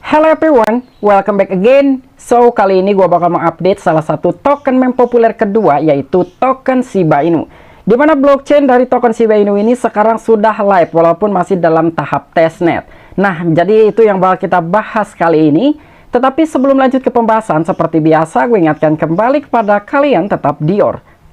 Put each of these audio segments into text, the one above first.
Hello everyone, welcome back again. So, kali ini gue bakal mengupdate salah satu token meme populer kedua, yaitu token Shiba Inu. Dimana blockchain dari token Shiba Inu ini sekarang sudah live, walaupun masih dalam tahap testnet. Nah, jadi itu yang bakal kita bahas kali ini. Tetapi sebelum lanjut ke pembahasan, seperti biasa gue ingatkan kembali kepada kalian tetap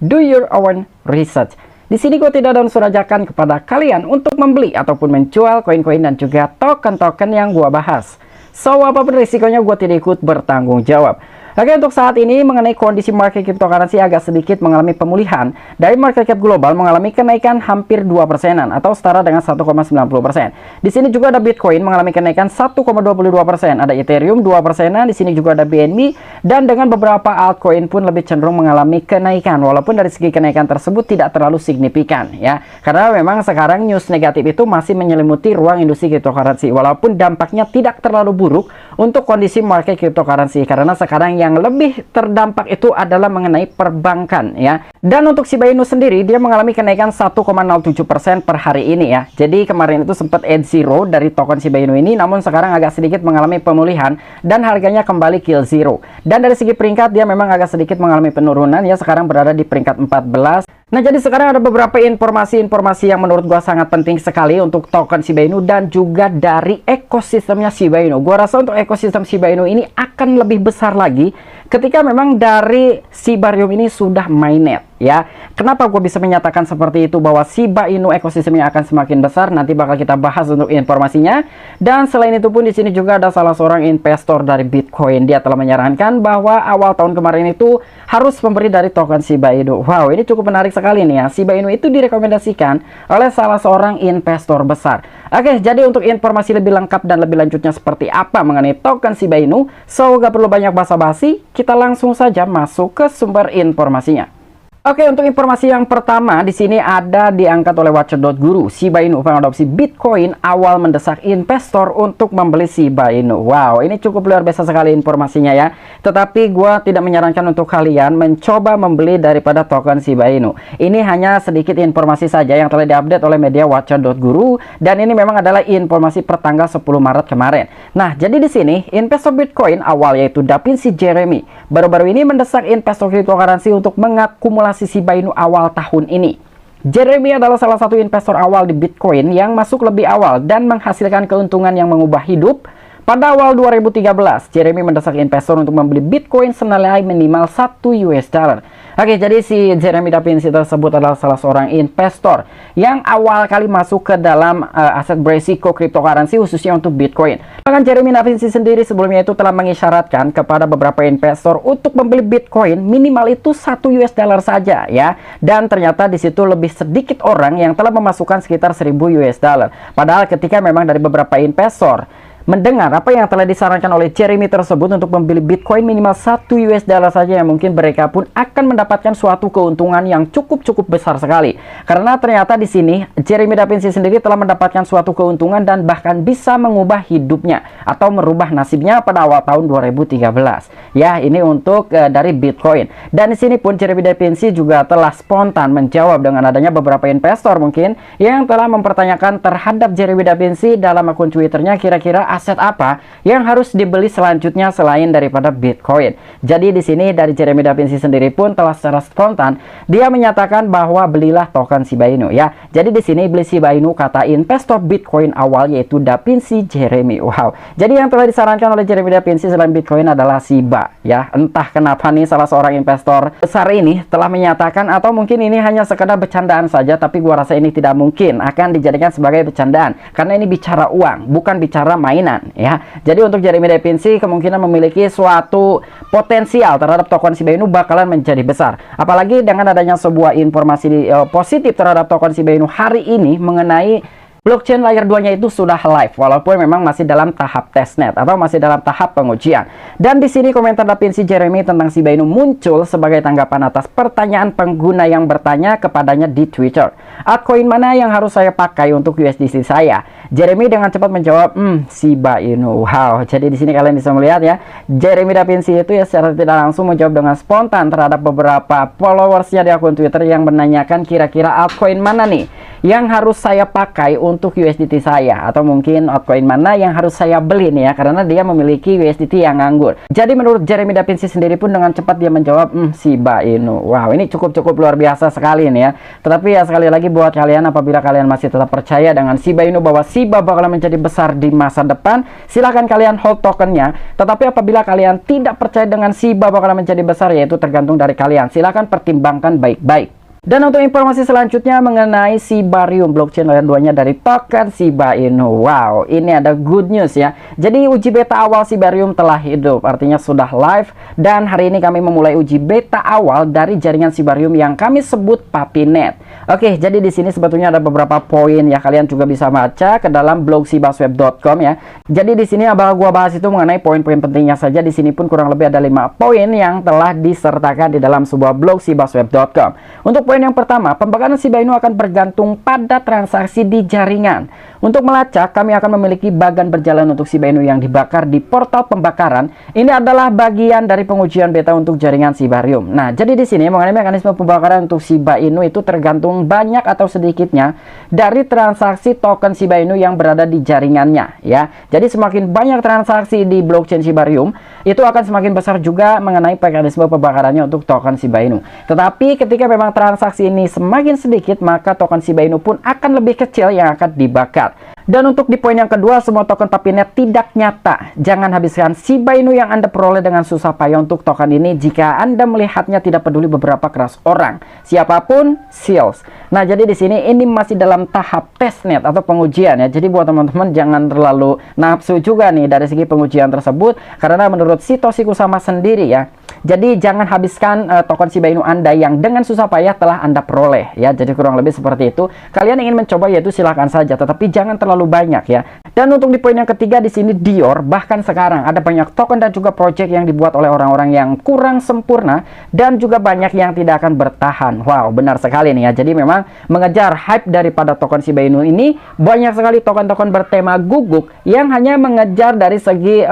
do your own research. Di sini gue tidak ada unsur ajakan kepada kalian untuk membeli ataupun menjual koin-koin dan juga token-token yang gue bahas. So, apapun risikonya gue tidak ikut bertanggung jawab. Oke, untuk saat ini mengenai kondisi market cryptocurrency agak sedikit mengalami pemulihan. Dari market cap global mengalami kenaikan hampir 2%-an atau setara dengan 1,90%. Di sini juga ada Bitcoin mengalami kenaikan 1,22%, ada Ethereum 2%-an, di sini juga ada BNB, dan dengan beberapa altcoin pun lebih cenderung mengalami kenaikan, walaupun dari segi kenaikan tersebut tidak terlalu signifikan ya. Karena memang sekarang news negatif itu masih menyelimuti ruang industri cryptocurrency, walaupun dampaknya tidak terlalu buruk untuk kondisi market cryptocurrency, karena sekarang yang lebih terdampak itu adalah mengenai perbankan ya. Dan untuk Shiba Inu sendiri dia mengalami kenaikan 1,07% per hari ini ya. Jadi kemarin itu sempat edge zero dari token Shiba Inu ini, namun sekarang agak sedikit mengalami pemulihan dan harganya kembali kill zero. Dan dari segi peringkat dia memang agak sedikit mengalami penurunan ya, sekarang berada di peringkat 14. Nah, jadi sekarang ada beberapa informasi-informasi yang menurut gua sangat penting sekali untuk token Shiba Inu dan juga dari ekosistemnya Shiba Inu. Gua rasa untuk ekosistem Shiba Inu ini akan lebih besar lagi ketika memang dari Shibarium ini sudah mainnet ya. Kenapa gue bisa menyatakan seperti itu, bahwa Shiba Inu ekosistemnya akan semakin besar? Nanti bakal kita bahas untuk informasinya. Dan selain itu pun di sini juga ada salah seorang investor dari Bitcoin. Dia telah menyarankan bahwa awal tahun kemarin itu harus memberi dari token Shiba Inu. Wow, ini cukup menarik sekali nih ya. Shiba Inu itu direkomendasikan oleh salah seorang investor besar. Oke, jadi untuk informasi lebih lengkap dan lebih lanjutnya seperti apa mengenai token Shiba Inu, so gak perlu banyak basa-basi, kita langsung saja masuk ke sumber informasinya. Oke, untuk informasi yang pertama di sini ada diangkat oleh Watcher.guru. Shiba Inu mengadopsi Bitcoin, awal mendesak investor untuk membeli Shiba Inu. Wow, ini cukup luar biasa sekali informasinya ya. Tetapi gua tidak menyarankan untuk kalian mencoba membeli daripada token Shiba Inu. Ini hanya sedikit informasi saja yang telah diupdate oleh media Watcher.guru, dan ini memang adalah informasi pertanggal 10 Maret kemarin. Nah, jadi di sini investor Bitcoin awal yaitu Dapinsi Jeremy baru-baru ini mendesak investor cryptocurrency untuk mengakumulasi Shiba Inu awal tahun ini. Jeremy adalah salah satu investor awal di Bitcoin yang masuk lebih awal dan menghasilkan keuntungan yang mengubah hidup. Pada awal 2013, Jeremy mendesak investor untuk membeli Bitcoin senilai minimal $1. Oke, jadi si Jeremy Dapinsi tersebut adalah salah seorang investor yang awal kali masuk ke dalam aset beresiko cryptocurrency khususnya untuk Bitcoin. Bahkan Jeremy Dapinsi sendiri sebelumnya itu telah mengisyaratkan kepada beberapa investor untuk membeli Bitcoin minimal itu $1 saja ya. Dan ternyata di situ lebih sedikit orang yang telah memasukkan sekitar $1.000. Padahal ketika memang dari beberapa investor mendengar apa yang telah disarankan oleh Jeremy tersebut untuk membeli Bitcoin minimal $1 saja, yang mungkin mereka pun akan mendapatkan suatu keuntungan yang cukup besar sekali. Karena ternyata di sini Jeremy Dapinsi sendiri telah mendapatkan suatu keuntungan dan bahkan bisa mengubah hidupnya atau merubah nasibnya pada awal tahun 2013. Ya, ini untuk dari Bitcoin. Dan di sini pun Jeremy Dapinsi juga telah spontan menjawab dengan adanya beberapa investor mungkin yang telah mempertanyakan terhadap Jeremy Dapinsi dalam akun Twitternya, kira-kira aset apa yang harus dibeli selanjutnya selain daripada Bitcoin. Jadi di sini dari Jeremy Dapinsi sendiri pun telah secara spontan dia menyatakan bahwa belilah token Shiba Inu ya. Jadi di sini beli Shiba Inu kata investor Bitcoin awal yaitu Dapinsi Jeremy. Wow. Jadi yang telah disarankan oleh Jeremy Dapinsi selain Bitcoin adalah Shiba ya. Entah kenapa nih salah seorang investor besar ini telah menyatakan, atau mungkin ini hanya sekedar bercandaan saja, tapi gua rasa ini tidak mungkin akan dijadikan sebagai bercandaan karena ini bicara uang, bukan bicara main ya. Jadi untuk Jeremy Dapinsi kemungkinan memiliki suatu potensial terhadap token Shiba Inu bakalan menjadi besar. Apalagi dengan adanya sebuah informasi positif terhadap token Shiba Inu hari ini mengenai blockchain layer 2-nya itu sudah live, walaupun memang masih dalam tahap testnet atau masih dalam tahap pengujian. Dan di sini komentar Dapinsi Jeremy tentang Shiba Inu muncul sebagai tanggapan atas pertanyaan pengguna yang bertanya kepadanya di Twitter. Altcoin mana yang harus saya pakai untuk USDC saya? Jeremy dengan cepat menjawab, Shiba Inu. Wow, jadi di sini kalian bisa melihat ya, Jeremy Dapinsi itu ya secara tidak langsung menjawab dengan spontan terhadap beberapa followersnya di akun Twitter yang menanyakan kira-kira altcoin mana nih yang harus saya pakai untuk untuk USDT saya, atau mungkin altcoin mana yang harus saya beli nih ya, karena dia memiliki USDT yang nganggur. Jadi menurut Jeremy Da Vinci sendiri pun dengan cepat dia menjawab, Shiba Inu. Wow, ini cukup luar biasa sekali nih ya. Tetapi ya sekali lagi buat kalian, apabila kalian masih tetap percaya dengan Shiba Inu bahwa Shiba bakal menjadi besar di masa depan, silahkan kalian hold tokennya. Tetapi apabila kalian tidak percaya dengan Shiba bakal menjadi besar, yaitu tergantung dari kalian. Silahkan pertimbangkan baik-baik. Dan untuk informasi selanjutnya mengenai Shibarium, blockchain layer 2-nya dari token Shiba Inu. Wow, ini ada good news ya. Jadi uji beta awal Shibarium telah hidup, artinya sudah live. Dan hari ini kami memulai uji beta awal dari jaringan Shibarium yang kami sebut Papinet. Oke, jadi di sini sebetulnya ada beberapa poin ya, kalian juga bisa baca ke dalam blog shibaswap.com ya. Jadi di sini gua bahas itu mengenai poin-poin pentingnya saja. Di sini pun kurang lebih ada 5 poin yang telah disertakan di dalam sebuah blog shibaswap.com. Untuk poin yang pertama, pembakaran Shiba Inu akan bergantung pada transaksi di jaringan. Untuk melacak, kami akan memiliki bagan berjalan untuk Shiba Inu yang dibakar di portal pembakaran. Ini adalah bagian dari pengujian beta untuk jaringan Shibarium. Nah, jadi di sini mengenai mekanisme pembakaran untuk Shiba Inu itu tergantung banyak atau sedikitnya dari transaksi token Shiba Inu yang berada di jaringannya ya. Jadi semakin banyak transaksi di blockchain Shibarium, itu akan semakin besar juga mengenai mekanisme pembakarannya untuk token Shiba Inu. Tetapi ketika memang transaksi ini semakin sedikit, maka token Shiba Inu pun akan lebih kecil yang akan dibakar. Dan untuk di poin yang kedua, semua token Papinet tidak nyata. Jangan habiskan Shiba Inu yang Anda peroleh dengan susah payah untuk token ini jika Anda melihatnya tidak peduli beberapa keras orang. Siapapun, sales. Nah, jadi di sini ini masih dalam tahap testnet atau pengujian ya. Jadi buat teman-teman jangan terlalu nafsu juga nih dari segi pengujian tersebut, karena menurut Satoshi Kusama sendiri ya. Jadi jangan habiskan token Shiba Inu Anda yang dengan susah payah telah Anda peroleh ya. Jadi kurang lebih seperti itu. Kalian ingin mencoba yaitu silahkan saja, tetapi jangan terlalu banyak ya. Dan untuk di poin yang ketiga di sini Dior, bahkan sekarang ada banyak token dan juga project yang dibuat oleh orang-orang yang kurang sempurna dan juga banyak yang tidak akan bertahan. Wow, benar sekali nih ya. Jadi memang mengejar hype daripada token Shiba Inu ini, banyak sekali token-token bertema guguk yang hanya mengejar dari segi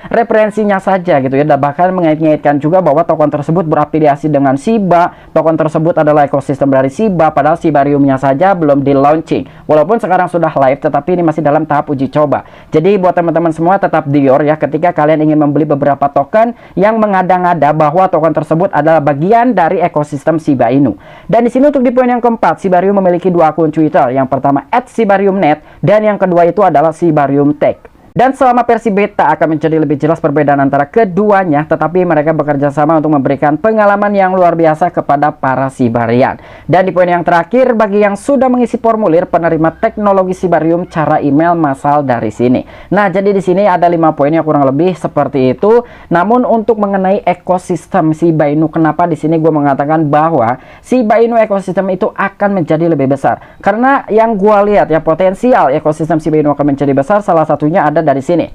referensinya saja gitu ya. Dan bahkan mengait-ngaitkan juga bahwa token tersebut berafiliasi dengan Shiba, token tersebut adalah ekosistem dari Shiba, padahal Shibariumnya saja belum di launching. Walaupun sekarang sudah live, tetapi ini masih dalam tahap uji coba. Jadi buat teman-teman semua tetap Dior ya, ketika kalian ingin membeli beberapa token yang mengada-ngada bahwa token tersebut adalah bagian dari ekosistem Shiba Inu. Dan di sini untuk di poin yang keempat, Shibarium memiliki 2 akun Twitter. Yang pertama @shibariumnet dan yang kedua itu adalah Shibarium Tech. Dan selama versi beta akan menjadi lebih jelas perbedaan antara keduanya, tetapi mereka bekerja sama untuk memberikan pengalaman yang luar biasa kepada para Shibarian. Dan di poin yang terakhir, bagi yang sudah mengisi formulir penerima teknologi Shibarium, cara email massal dari sini. Nah, jadi di sini ada 5 poin yang kurang lebih seperti itu. Namun untuk mengenai ekosistem Shiba Inu, kenapa di sini gue mengatakan bahwa Shiba Inu ekosistem itu akan menjadi lebih besar? Karena yang gue lihat ya, potensial ekosistem Shiba Inu akan menjadi besar, salah satunya ada dari sini.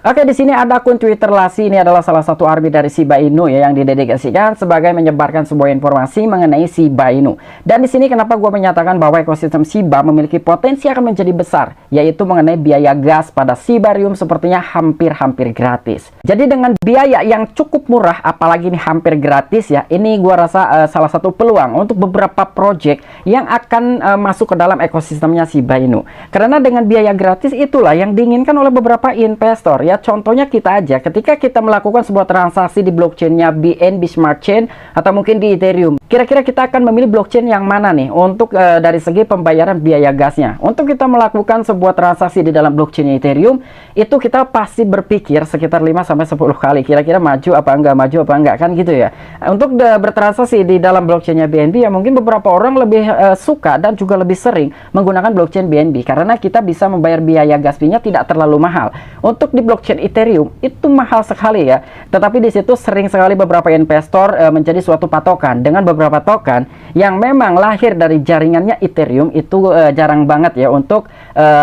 Oke, di sini ada akun Twitter Lassi. Ini adalah salah satu army dari Shiba Inu ya, yang didedikasikan sebagai menyebarkan sebuah informasi mengenai Shiba Inu. Dan di sini kenapa gue menyatakan bahwa ekosistem Shiba memiliki potensi akan menjadi besar, yaitu mengenai biaya gas pada Shibarium sepertinya hampir-hampir gratis. Jadi dengan biaya yang cukup murah, apalagi ini hampir gratis ya, ini gue rasa salah satu peluang untuk beberapa project yang akan masuk ke dalam ekosistemnya Shiba Inu. Karena dengan biaya gratis itulah yang diinginkan oleh beberapa investor ya. Contohnya kita aja, ketika kita melakukan sebuah transaksi di blockchainnya BNB Smart Chain atau mungkin di Ethereum, kira-kira kita akan memilih blockchain yang mana nih untuk dari segi pembayaran biaya gasnya. Untuk kita melakukan sebuah transaksi di dalam blockchain Ethereum, itu kita pasti berpikir sekitar 5-10 kali, kira-kira maju apa enggak kan gitu ya. Untuk bertransaksi di dalam blockchainnya BNB ya, mungkin beberapa orang lebih suka dan juga lebih sering menggunakan blockchain BNB karena kita bisa membayar biaya gas fee-nya tidak terlalu mahal. Untuk di blockchain Ethereum itu mahal sekali ya, tetapi di situ sering sekali beberapa investor menjadi suatu patokan dengan beberapa token yang memang lahir dari jaringannya Ethereum. Itu jarang banget ya untuk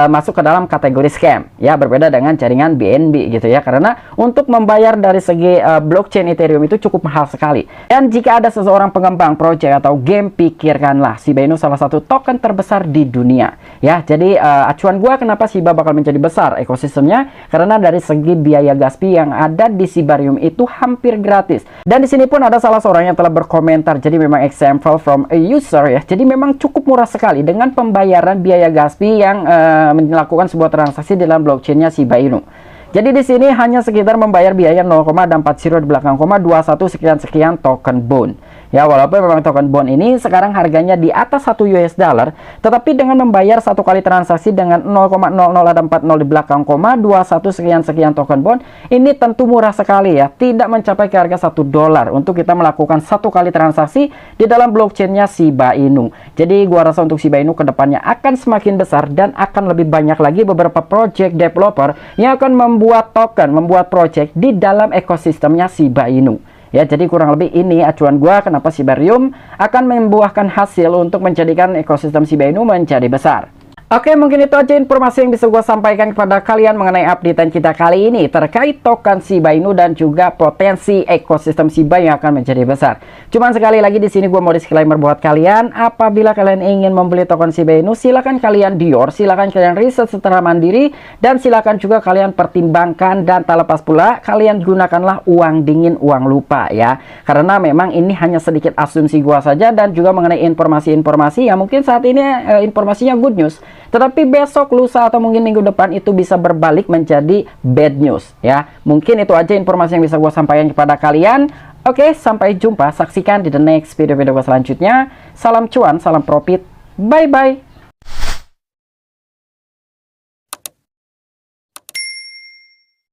masuk ke dalam kategori scam ya, berbeda dengan jaringan BNB gitu ya, karena untuk membayar dari segi blockchain Ethereum itu cukup mahal sekali. Dan jika ada seseorang pengembang project atau game, pikirkanlah Shiba Inu salah satu token terbesar di dunia ya. Jadi acuan gua kenapa Shiba bakal menjadi besar ekosistemnya, karena dari segi biaya gas fee yang ada di Shibarium itu hampir gratis. Dan di sini pun ada salah seorang yang telah berkomentar, jadi memang example from a user ya. Jadi memang cukup murah sekali dengan pembayaran biaya gas fee yang melakukan sebuah transaksi dalam blockchainnya Shiba Inu. Jadi di sini hanya sekitar membayar biaya 0,40 di belakang 21 sekian token bond. Ya, walaupun memang token bond ini sekarang harganya di atas 1 US dollar, tetapi dengan membayar satu kali transaksi dengan 0,00440 di belakang 21 sekian token bond, ini tentu murah sekali ya, tidak mencapai ke harga 1 dolar untuk kita melakukan satu kali transaksi di dalam blockchainnya Shiba Inu. Jadi gua rasa untuk Shiba Inu kedepannya akan semakin besar dan akan lebih banyak lagi beberapa project developer yang akan membuat token, membuat project di dalam ekosistemnya Shiba Inu. Ya, jadi kurang lebih ini acuan gua kenapa Shibarium akan membuahkan hasil untuk menjadikan ekosistem Shiba Inu menjadi besar. Oke, mungkin itu aja informasi yang bisa gue sampaikan kepada kalian mengenai updatean kita kali ini terkait token Shiba Inu dan juga potensi ekosistem Shiba yang akan menjadi besar. Cuman sekali lagi di sini gue mau disclaimer buat kalian, apabila kalian ingin membeli token Shiba Inu, silakan kalian dior, silakan kalian riset secara mandiri, dan silakan juga kalian pertimbangkan dan tak lepas pula kalian gunakanlah uang dingin, uang lupa ya. Karena memang ini hanya sedikit asumsi gue saja dan juga mengenai informasi-informasi yang mungkin saat ini informasinya good news. Tetapi besok, lusa, atau mungkin minggu depan itu bisa berbalik menjadi bad news ya. Mungkin itu aja informasi yang bisa gue sampaikan kepada kalian. Oke, sampai jumpa. Saksikan di the next video-video gue selanjutnya. Salam cuan, salam profit. Bye-bye.